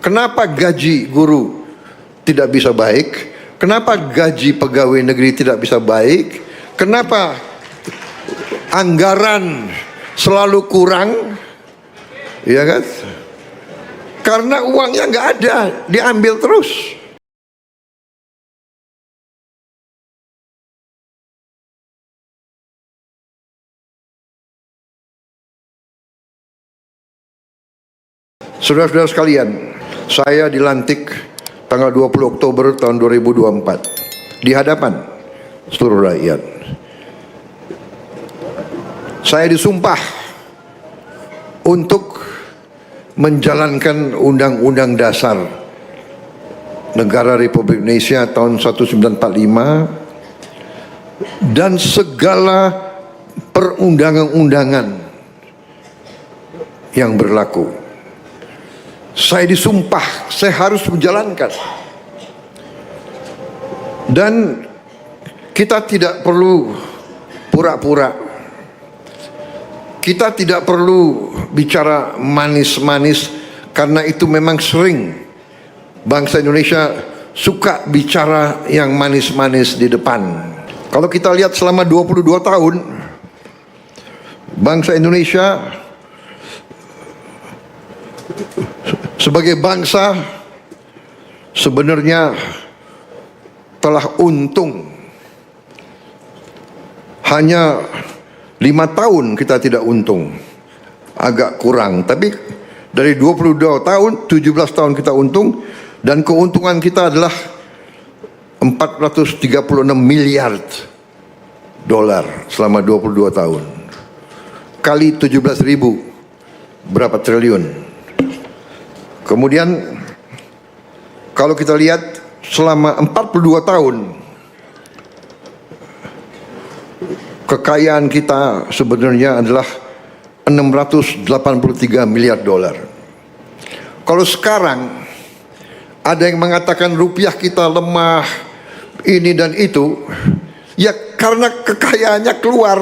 Kenapa gaji guru tidak bisa baik? Kenapa gaji pegawai negeri tidak bisa baik? Kenapa anggaran selalu kurang? Ya kan? Karena uangnya nggak ada, diambil terus. Saudara-saudara sekalian, saya dilantik tanggal 20 Oktober tahun 2024 di hadapan seluruh rakyat. Saya disumpah untuk menjalankan Undang-Undang Dasar Negara Republik Indonesia tahun 1945 dan segala perundang-undangan yang berlaku. Saya disumpah, saya harus menjalankan. Dan kita tidak perlu pura-pura. Kita tidak perlu bicara manis-manis, karena itu memang sering bangsa Indonesia suka bicara yang manis-manis di depan. Kalau kita lihat selama 22 tahun, bangsa Indonesia sebagai bangsa sebenarnya telah untung. Hanya 5 tahun kita tidak untung, agak kurang. Tapi dari 22 tahun, 17 tahun kita untung, dan keuntungan kita adalah 436 miliar dolar selama 22 tahun. Kali 17.000, berapa triliun? Kemudian kalau kita lihat selama 42 tahun kekayaan kita sebenarnya adalah 683 miliar dolar. Kalau sekarang ada yang mengatakan rupiah kita lemah, ini dan itu, ya karena kekayaannya keluar.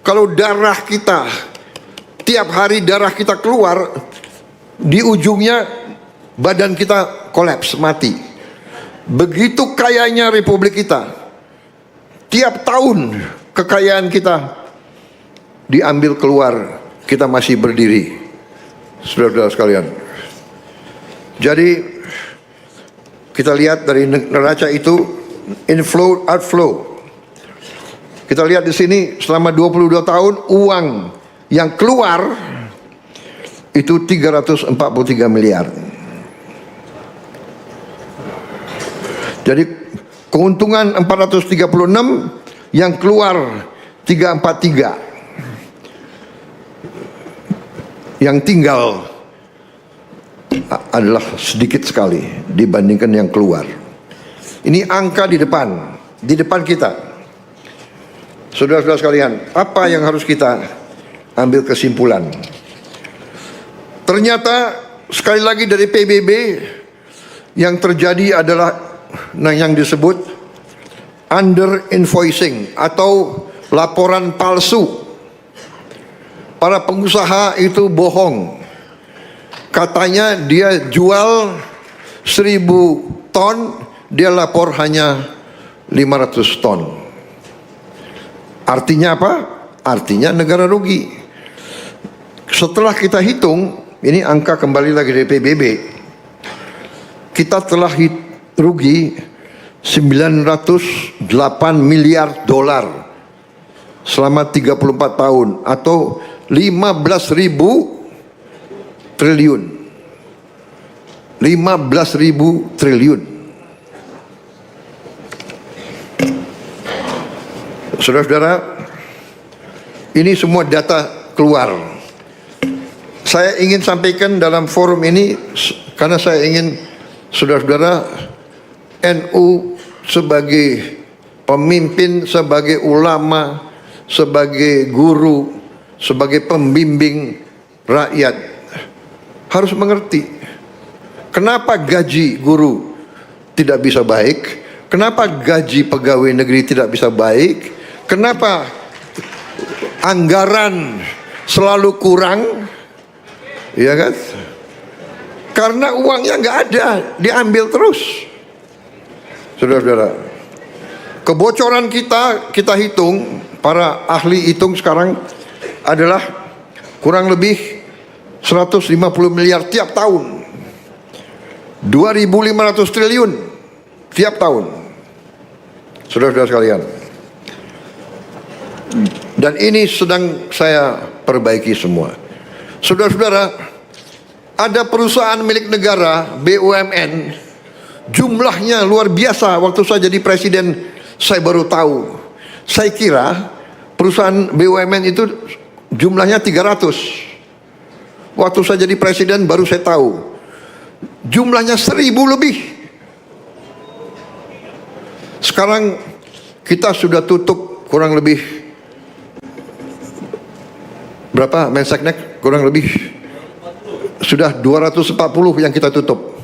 Kalau darah kita, tiap hari darah kita keluar, di ujungnya badan kita kolaps, mati. Begitu kayanya republik kita. Tiap tahun kekayaan kita diambil keluar, kita masih berdiri, saudara-saudara sekalian. Jadi kita lihat dari neraca itu, inflow, outflow. Kita lihat di sini selama 22 tahun uang yang keluar itu 343 miliar. Jadi keuntungan 436, yang keluar 343. Yang tinggal adalah sedikit sekali dibandingkan yang keluar. Ini angka di depan kita. Saudara-saudara sekalian, apa yang harus kita ambil kesimpulan? Ternyata sekali lagi dari PBB yang terjadi adalah yang disebut under invoicing atau laporan palsu. Para pengusaha itu bohong. Katanya dia jual 1000 ton, dia lapor hanya 500 ton. Artinya apa? Artinya negara rugi. Setelah kita hitung, ini angka kembali lagi dari PBB, kita telah rugi 908 miliar dolar selama 34 tahun atau 15.000 triliun. 15.000 triliun. Saudara-saudara, ini semua data keluar. Saya ingin sampaikan dalam forum ini karena saya ingin saudara-saudara NU sebagai pemimpin, sebagai ulama, sebagai guru, sebagai pembimbing rakyat harus mengerti kenapa gaji guru tidak bisa baik, kenapa gaji pegawai negeri tidak bisa baik, kenapa anggaran selalu kurang. Ya kan? Karena uangnya nggak ada, diambil terus. Saudara-saudara, kebocoran kita hitung, para ahli hitung sekarang adalah kurang lebih 150 miliar tiap tahun. 2.500 triliun tiap tahun. Saudara-saudara sekalian. Dan ini sedang saya perbaiki semua. Saudara-saudara, ada perusahaan milik negara, BUMN, jumlahnya luar biasa. Waktu saya jadi presiden, saya baru tahu. Saya kira perusahaan BUMN itu jumlahnya 300. Waktu saya jadi presiden baru saya tahu. Jumlahnya 1.000 lebih. Sekarang kita sudah tutup kurang lebih berapa, Menseknek? Kurang lebih sudah 240 yang kita tutup.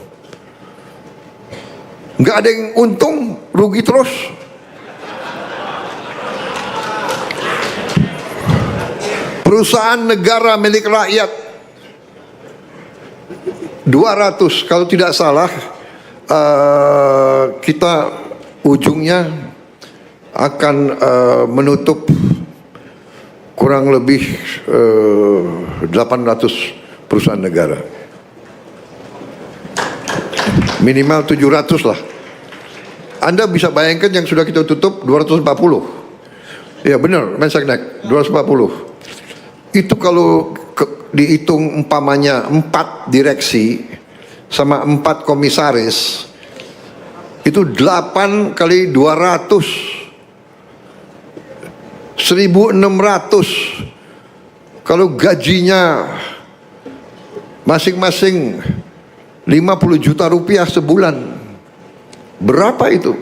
Nggak ada yang untung, rugi terus. Perusahaan negara milik rakyat 200, kalau tidak salah kita ujungnya akan menutup kurang lebih 800 perusahaan negara. Minimal 700 lah. Anda bisa bayangkan yang sudah kita tutup 240. Ya benar, Menseknek 240. Itu kalau dihitung umpamanya 4 direksi sama 4 komisaris, itu 8 kali 200, 1.600. Kalau gajinya masing-masing 50 juta rupiah sebulan, berapa itu?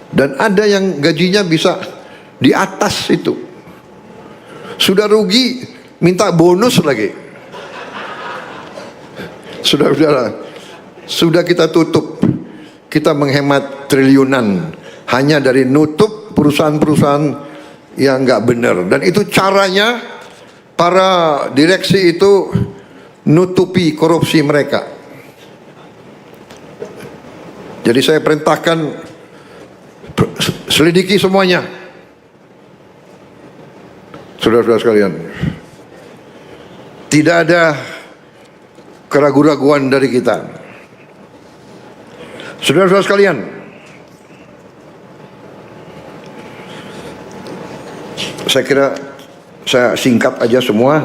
Dan ada yang gajinya bisa di atas itu. Sudah rugi, minta bonus lagi. Saudara-saudara, sudah kita tutup. Kita menghemat triliunan hanya dari nutup perusahaan-perusahaan yang nggak benar. Dan itu caranya para direksi itu nutupi korupsi mereka. Jadi saya perintahkan selidiki semuanya. Saudara-saudara sekalian, tidak ada keraguan-raguan dari kita. Saudara-saudara sekalian, saya kira saya singkat aja semua.